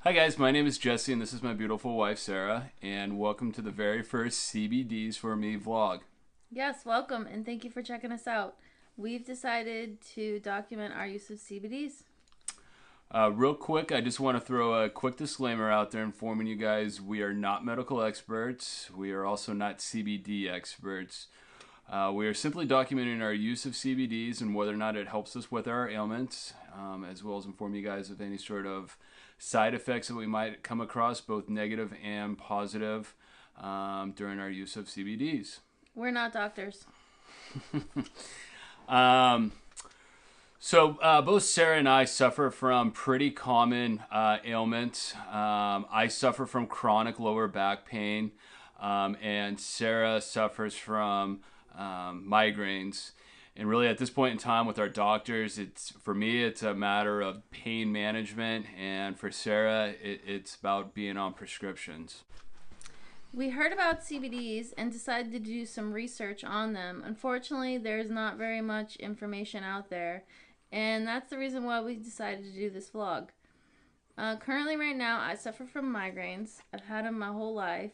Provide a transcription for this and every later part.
Hi guys, my name is Jesse and this is my beautiful wife Sarah, and welcome to the very first CBDs for me vlog. Yes, welcome, and thank you for checking us out. We've decided to document our use of CBDs. Real quick, I just want to throw a quick disclaimer out there informing you guys we are not medical experts. We are also not CBD experts. We are simply documenting our use of CBDs and whether or not it helps us with our ailments, as well as inform you guys of any sort of side effects that we might come across, both negative and positive, during our use of CBDs. We're not doctors. Um, so both Sarah and I suffer from pretty common ailments. I suffer from chronic lower back pain, and Sarah suffers from migraines. And really, at this point in time, with our doctors, it's for me, it's a matter of pain management, and for Sarah, it's about being on prescriptions. We heard about CBDs and decided to do some research on them. Unfortunately, there's not very much information out there, and that's the reason why we decided to do this vlog. Currently, right now, I suffer from migraines. I've had them my whole life.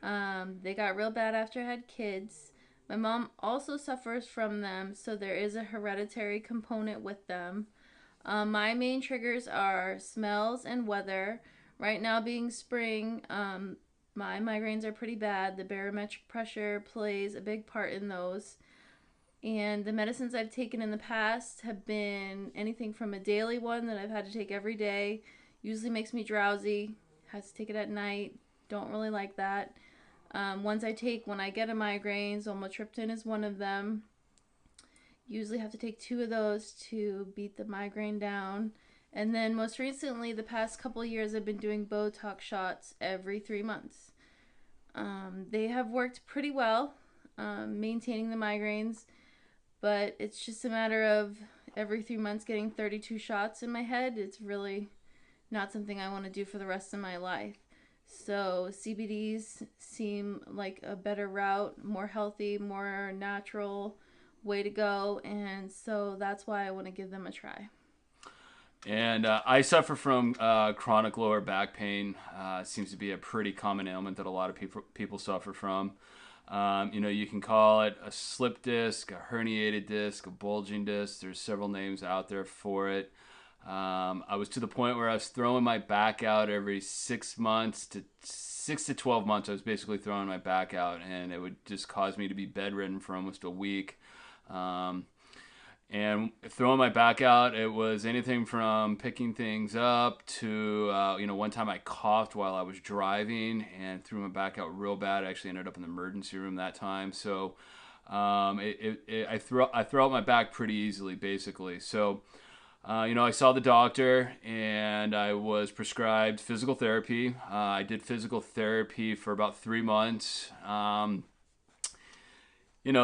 They got real bad after I had kids. My mom also suffers from them, so there is a hereditary component with them. My main triggers are smells and weather. Right now, being spring, my migraines are pretty bad. The barometric pressure plays a big part in those. And the medicines I've taken in the past have been anything from a daily one that I've had to take every day. Usually makes me drowsy. Has to take it at night. Don't really like that. Ones I take when I get a migraine, zolmitriptan is one of them. Usually have to take 2 of those to beat the migraine down. And then most recently, the past couple years, I've been doing Botox shots every 3 months. They have worked pretty well, maintaining the migraines, but it's just a matter of every 3 months getting 32 shots in my head. It's really not something I want to do for the rest of my life. So CBDs seem like a better route, more healthy, more natural way to go, and so that's why I want to give them a try. And I suffer from chronic lower back pain. Seems to be a pretty common ailment that a lot of people suffer from. You can call it a slip disc, a herniated disc, a bulging disc. There's several names out there for it. I was to the point where I was throwing my back out every 6 months to 6 to 12 months. I was basically throwing my back out, and it would just cause me to be bedridden for almost a week. And throwing my back out, it was anything from picking things up to, one time I coughed while I was driving and threw my back out real bad. I actually ended up in the emergency room that time. So I throw out my back pretty easily, basically. So, I saw the doctor and I was prescribed physical therapy. I did physical therapy for about 3 months.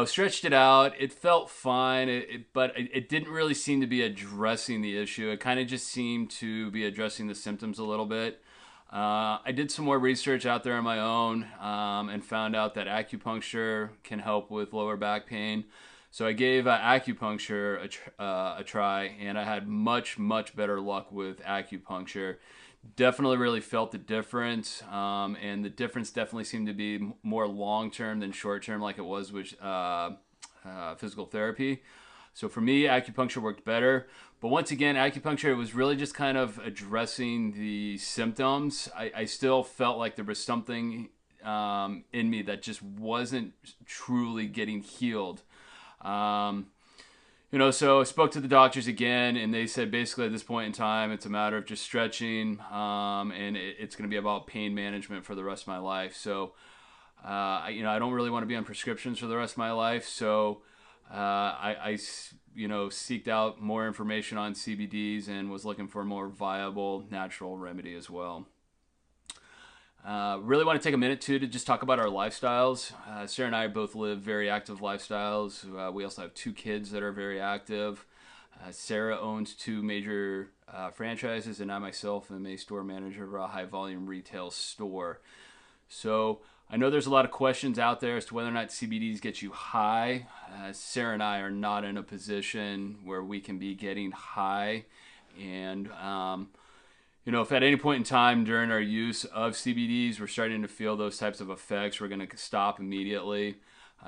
Stretched it out. It felt fine, but it didn't really seem to be addressing the issue. It kind of just seemed to be addressing the symptoms a little bit. I did some more research out there on my own, and found out that acupuncture can help with lower back pain. So I gave acupuncture a try, and I had much, much better luck with acupuncture. Definitely really felt the difference, and the difference definitely seemed to be more long-term than short-term like it was with physical therapy. So for me, acupuncture worked better. But once again, acupuncture was really just kind of addressing the symptoms. I still felt like there was something in me that just wasn't truly getting healed. So I spoke to the doctors again, and they said basically at this point in time, it's a matter of just stretching, and it's going to be about pain management for the rest of my life. So, I don't really want to be on prescriptions for the rest of my life. So, seeked out more information on CBDs and was looking for a more viable natural remedy as well. Really want to take a minute too to just talk about our lifestyles. Sarah and I both live very active lifestyles. We also have 2 kids that are very active. Sarah owns 2 major franchises, and I myself am a store manager of a high volume retail store. So I know there's a lot of questions out there as to whether or not CBDs get you high. Sarah and I are not in a position where we can be getting high, and if at any point in time during our use of CBDs we're starting to feel those types of effects, we're going to stop immediately.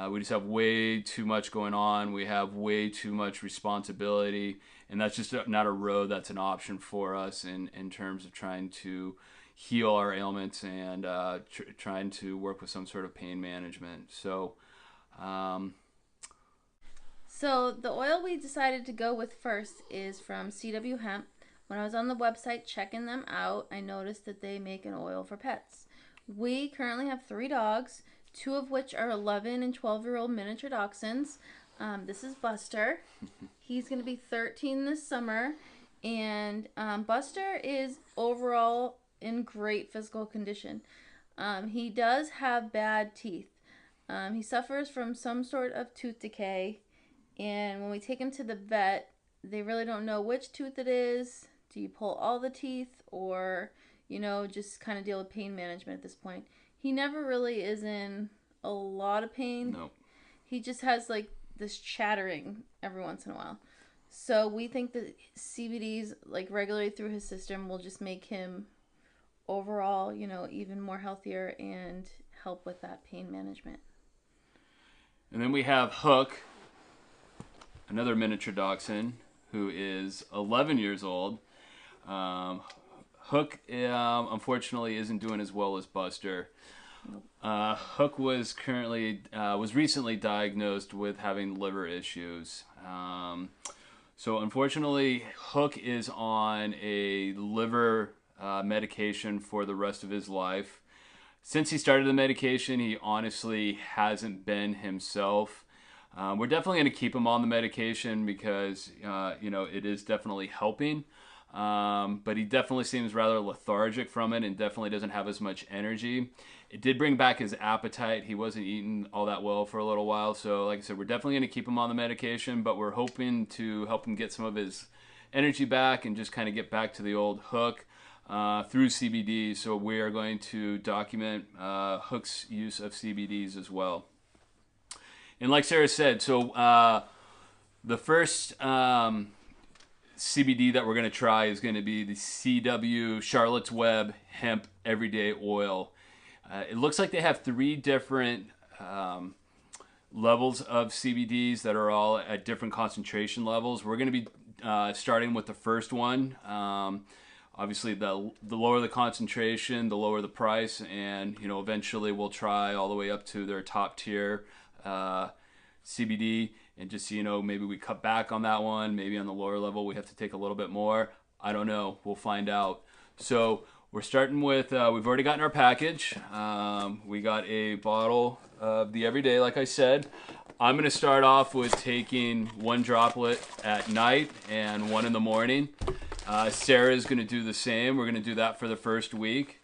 We just have way too much going on. We have way too much responsibility, and that's just not a road that's an option for us in terms of trying to heal our ailments and trying to work with some sort of pain management. Um, So the oil we decided to go with first is from CW Hemp. When I was on the website checking them out, I noticed that they make an oil for pets. We currently have 3 dogs, 2 of which are 11 and 12-year-old miniature dachshunds. This is Buster. He's going to be 13 this summer. And Buster is overall in great physical condition. He does have bad teeth. He suffers from some sort of tooth decay. And when we take him to the vet, they really don't know which tooth it is. Do you pull all the teeth or, just kind of deal with pain management at this point? He never really is in a lot of pain. no. He just has like this chattering every once in a while. So we think that CBDs like regularly through his system will just make him overall, even more healthier and help with that pain management. And then we have Hook, another miniature dachshund who is 11 years old. Hook, unfortunately, isn't doing as well as Buster. Hook was recently diagnosed with having liver issues. So unfortunately, Hook is on a liver medication for the rest of his life. Since he started the medication, he honestly hasn't been himself. We're definitely going to keep him on the medication because, it is definitely helping. But he definitely seems rather lethargic from it and definitely doesn't have as much energy. It did bring back his appetite. He wasn't eating all that well for a little while. So, like I said, we're definitely going to keep him on the medication, but we're hoping to help him get some of his energy back and just kind of get back to the old Hook through CBD. So we are going to document Hook's use of CBDs as well. And like Sarah said, so the first CBD that we're going to try is going to be the CW Charlotte's Web Hemp Everyday Oil. It looks like they have 3 different levels of CBDs that are all at different concentration levels. We're going to be starting with the first one. Obviously, the lower the concentration, the lower the price, and eventually we'll try all the way up to their top tier CBD, and just maybe we cut back on that one. Maybe on the lower level we have to take a little bit more. I don't know. We'll find out. So we're starting with we've already gotten our package. We got a bottle of the Everyday, like I said. I'm going to start off with taking 1 droplet at night and 1 in the morning. Sarah's going to do the same. We're going to do that for the first week.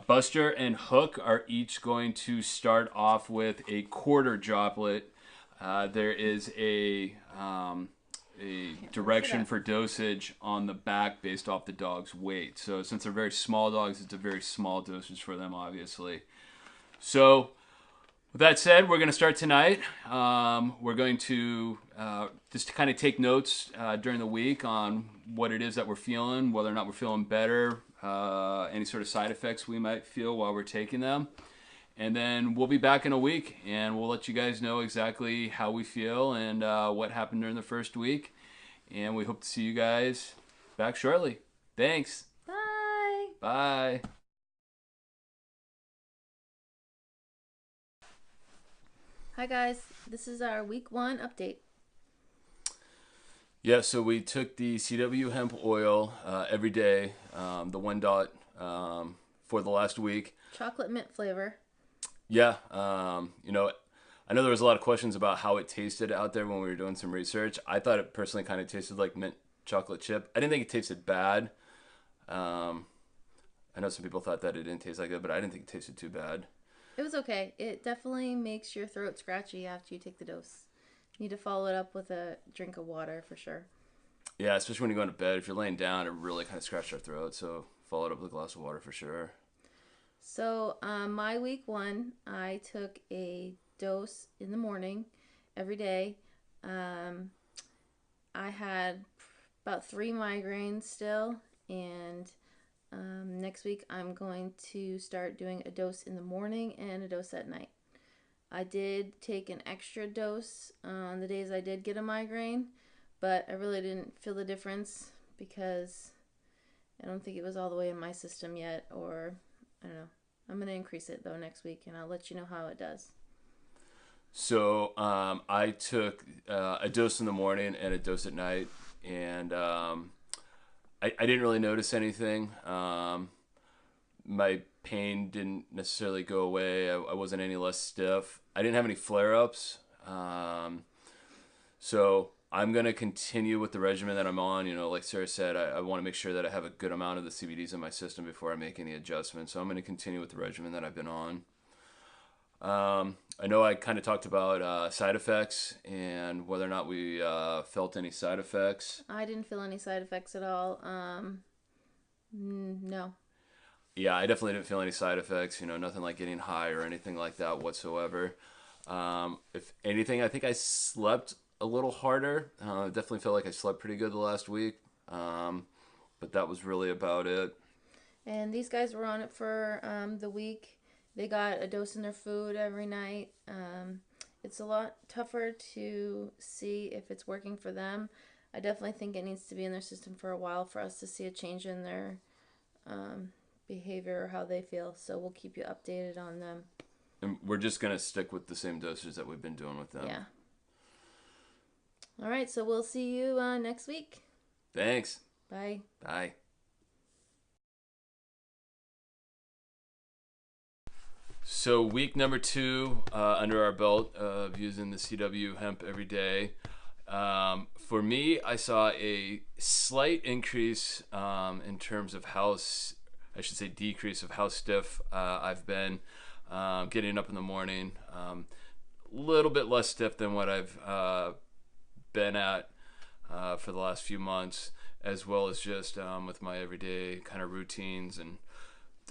Buster and Hook are each going to start off with a 1/4 droplet. There is a direction for dosage on the back based off the dog's weight. So since they're very small dogs, it's a very small dosage for them, obviously. So with that said, we're going to start tonight. We're going to just kind of take notes during the week on what it is that we're feeling, whether or not we're feeling better, any sort of side effects we might feel while we're taking them. And then we'll be back in a week, and we'll let you guys know exactly how we feel and what happened during the first week. And we hope to see you guys back shortly. Thanks. Bye. Bye. Hi guys, this is our week 1 update. Yeah, so we took the CW Hemp oil every day, the 1 dot for the last week. Chocolate mint flavor. Yeah, I know there was a lot of questions about how it tasted out there when we were doing some research. I thought it personally kind of tasted like mint chocolate chip. I didn't think it tasted bad. I know some people thought that it didn't taste like that, but I didn't think it tasted too bad. It was okay. It definitely makes your throat scratchy after you take the dose. You need to follow it up with a drink of water for sure. Yeah, especially when you go to bed. If you're laying down, it really kind of scratches our throat. So follow it up with a glass of water for sure. So my week 1, I took a dose in the morning every day. I had about 3 migraines still, and Next week, I'm going to start doing a dose in the morning and a dose at night. I did take an extra dose on the days I did get a migraine, but I really didn't feel the difference because I don't think it was all the way in my system yet, or I don't know. I'm going to increase it though next week, and I'll let you know how it does. So I took a dose in the morning and a dose at night, and I didn't really notice anything. My pain didn't necessarily go away. I wasn't any less stiff. I didn't have any flare ups. So I'm going to continue with the regimen that I'm on. You know, like Sarah said, I want to make sure that I have a good amount of the CBDs in my system before I make any adjustments. So I'm going to continue with the regimen that I've been on. I know I kind of talked about side effects and whether or not we felt any side effects. I didn't feel any side effects at all. No. Yeah, I definitely didn't feel any side effects. You know, nothing like getting high or anything like that whatsoever. If anything, I think I slept a little harder. Definitely felt like I slept pretty good the last week. But that was really about it. And these guys were on it for the week. They got a dose in their food every night. It's a lot tougher to see if it's working for them. I definitely think it needs to be in their system for a while for us to see a change in their behavior or how they feel. So we'll keep you updated on them. And we're just going to stick with the same dosage that we've been doing with them. Yeah. All right. So we'll see you next week. Thanks. Bye. Bye. So week number 2 under our belt of using the CW Hemp every day. For me, I saw a slight increase in terms of I should say decrease of how stiff I've been getting up in the morning. A little bit less stiff than what I've been at for the last few months, as well as just with my everyday kind of routines. And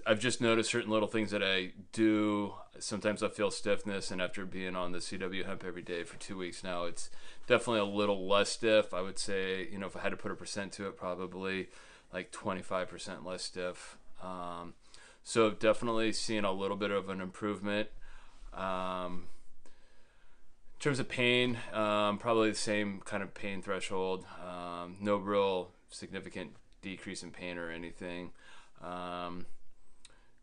I've just noticed certain little things that I do. Sometimes I feel stiffness, and after being on the CW Hemp every day for 2 weeks now, it's definitely a little less stiff. I would say, you know, if I had to put a percent to it, probably like 25% less stiff. So definitely seeing a little bit of an improvement. In terms of pain, probably the same kind of pain threshold. No real significant decrease in pain or anything.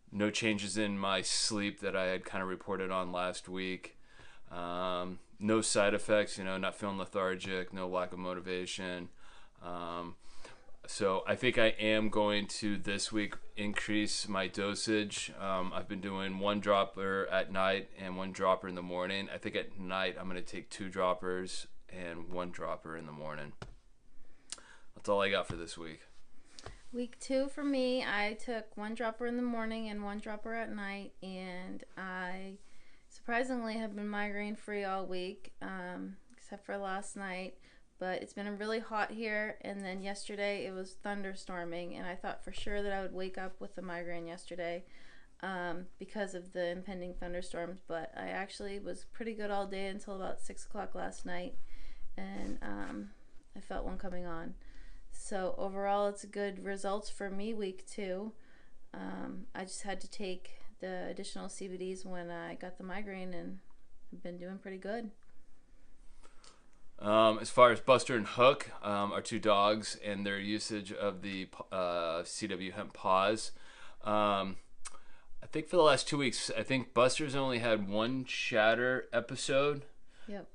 No changes in my sleep that I had kind of reported on last week. No side effects, you know, not feeling lethargic, no lack of motivation. So I think I am going to this week increase my dosage. I've been doing 1 dropper at night and 1 dropper in the morning. I think at night I'm going to take 2 droppers and 1 dropper in the morning. That's all I got for this week. Week 2 for me, I took 1 dropper in the morning and 1 dropper at night, and I surprisingly have been migraine free all week, except for last night. But it's been really hot here, and then yesterday it was thunderstorming, and I thought for sure that I would wake up with a migraine yesterday because of the impending thunderstorms. But I actually was pretty good all day until about 6 o'clock last night, and I felt one coming on. So overall, it's good results for me week 2. I just had to take the additional CBDs when I got the migraine, and I've been doing pretty good. As far as Buster and Hook, our 2 dogs, and their usage of the CW Hemp pause, I think for the last 2 weeks, I think Buster's only had 1 shatter episode. Yep.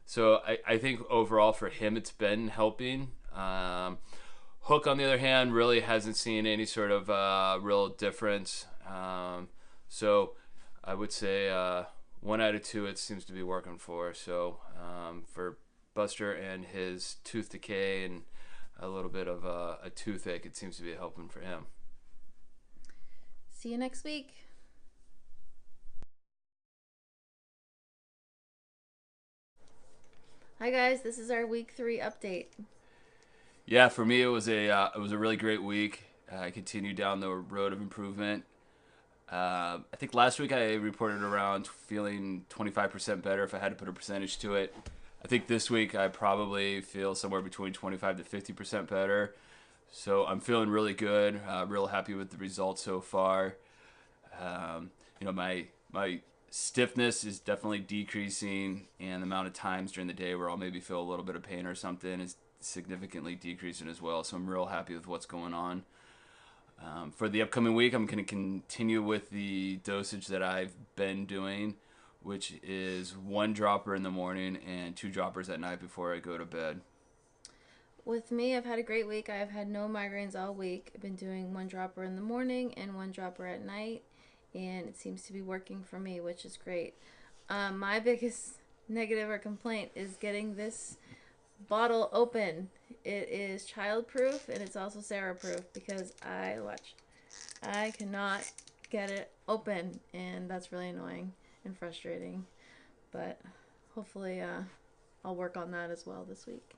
So I think overall for him it's been helping. Hook, on the other hand, really hasn't seen any sort of real difference. So I would say 1 out of 2 it seems to be working for. So for Buster and his tooth decay and a little bit of a toothache, it seems to be helping for him. See you next week. Hi guys, this is our week 3 update. Yeah, for me it was a really great week. I continued down the road of improvement. I think last week I reported around feeling 25% better if I had to put a percentage to it. I think this week I probably feel somewhere between 25 to 50% better. So I'm feeling really good. Real happy with the results so far. My stiffness is definitely decreasing, and the amount of times during the day where I'll maybe feel a little bit of pain or something is significantly decreasing as well. So I'm real happy with what's going on. For the upcoming week, I'm going to continue with the dosage that I've been doing, which is 1 dropper in the morning and 2 droppers at night before I go to bed. With me, I've had a great week. I have had no migraines all week. I've been doing 1 dropper in the morning and 1 dropper at night, and it seems to be working for me, which is great. My biggest negative or complaint is getting this bottle open. It is child-proof and it's also Sarah-proof because I cannot get it open, and that's really annoying and frustrating. But hopefully, I'll work on that as well this week.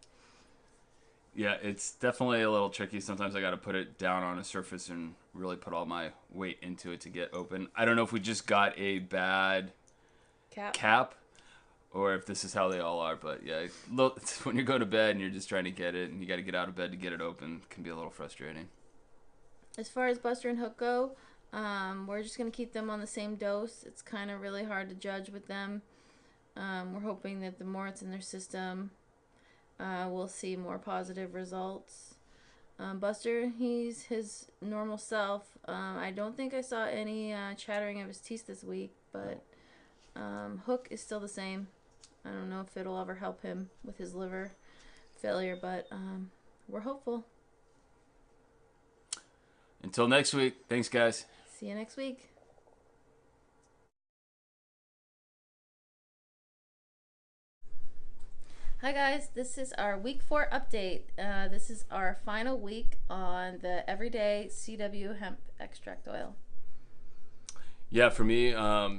Yeah, it's definitely a little tricky. Sometimes I got to put it down on a surface and really put all my weight into it to get open. I don't know if we just got a bad cap or if this is how they all are. But yeah, look, when you're going to bed and you're just trying to get it and you got to get out of bed to get it open, it can be a little frustrating. As far as Buster and Hook go, we're just going to keep them on the same dose. It's kind of really hard to judge with them. We're hoping that the more it's in their system, we'll see more positive results. Buster, he's his normal self. I don't think I saw any chattering of his teeth this week, but Hook is still the same. I don't know if it'll ever help him with his liver failure, but we're hopeful. Until next week, thanks, guys. See you next week. Hi guys, this is our week 4 update. This is our final week on the everyday CW Hemp extract oil. Yeah, for me,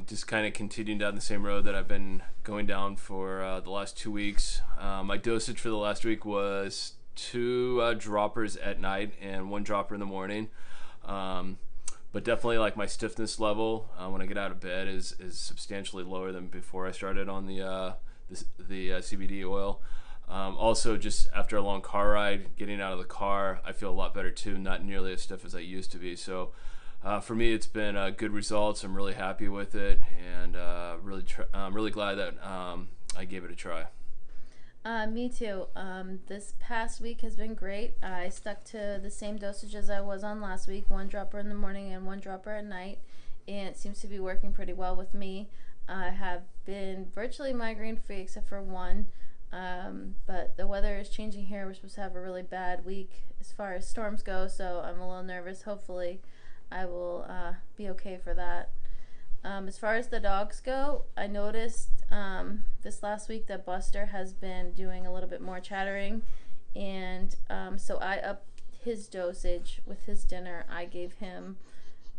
just kind of continuing down the same road that I've been going down for the last 2 weeks. My dosage for the last week was 2 droppers at night and 1 dropper in the morning. But definitely like my stiffness level when I get out of bed is substantially lower than before I started on the CBD oil. Also, just after a long car ride, getting out of the car, I feel a lot better too, not nearly as stiff as I used to be. So for me, it's been good results. I'm really happy with it, and I'm really glad that I gave it a try. Me too. This past week has been great. I stuck to the same dosage as I was on last week, 1 dropper in the morning and 1 dropper at night, and it seems to be working pretty well with me. I have been virtually migraine free except for 1, but the weather is changing here. We're supposed to have a really bad week as far as storms go, so I'm a little nervous. Hopefully I will be okay for that. As far as the dogs go, I noticed this last week that Buster has been doing a little bit more chattering, and so I upped his dosage with his dinner. I gave him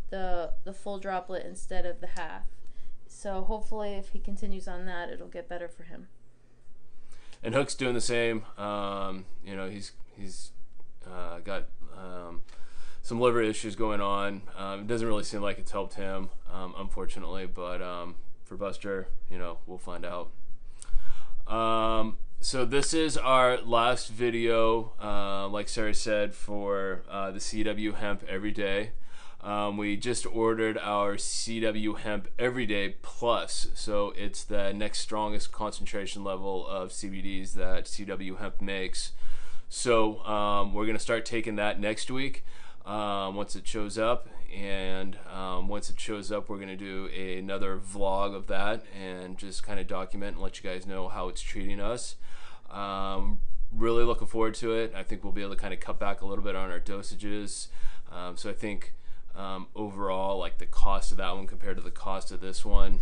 the full droplet instead of the half. So hopefully if he continues on that, it'll get better for him. And Hook's doing the same. He's got some liver issues going on. It doesn't really seem like it's helped him, unfortunately. But for Buster, we'll find out. So this is our last video, like Sarah said, for the CW Hemp Everyday. We just ordered our CW Hemp Everyday Plus, so it's the next strongest concentration level of CBDs that CW Hemp makes. So we're going to start taking that next week once it shows up, and once it shows up, we're going to do another vlog of that and just kind of document and let you guys know how it's treating us. Really looking forward to it. I think we'll be able to kind of cut back a little bit on our dosages. So I think overall, like the cost of that one compared to the cost of this one,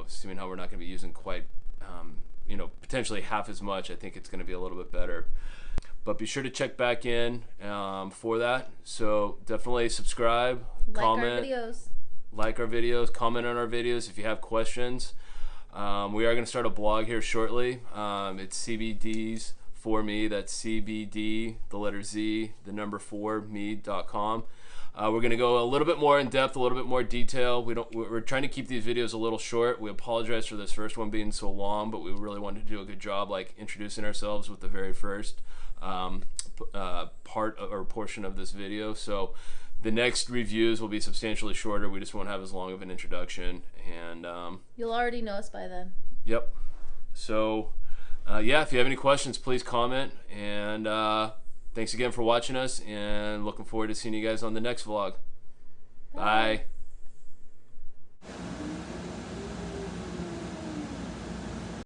assuming how we're not going to be using quite, potentially half as much, I think it's going to be a little bit better. But be sure to check back in for that. So definitely subscribe, comment, like our videos, comment on our videos if you have questions. We are going to start a blog here shortly. It's CBDs for me. That's CBD, the letter Z, the number 4 me.com. We're going to go a little bit more in depth, a little bit more detail. We're trying to keep these videos a little short. We apologize for this first one being so long, but we really wanted to do a good job like introducing ourselves with the very first. part or portion of this video. So the next reviews will be substantially shorter. We just won't have as long of an introduction. And you'll already know us by then. Yep. So yeah, if you have any questions, please comment. And thanks again for watching us, and looking forward to seeing you guys on the next vlog. Bye.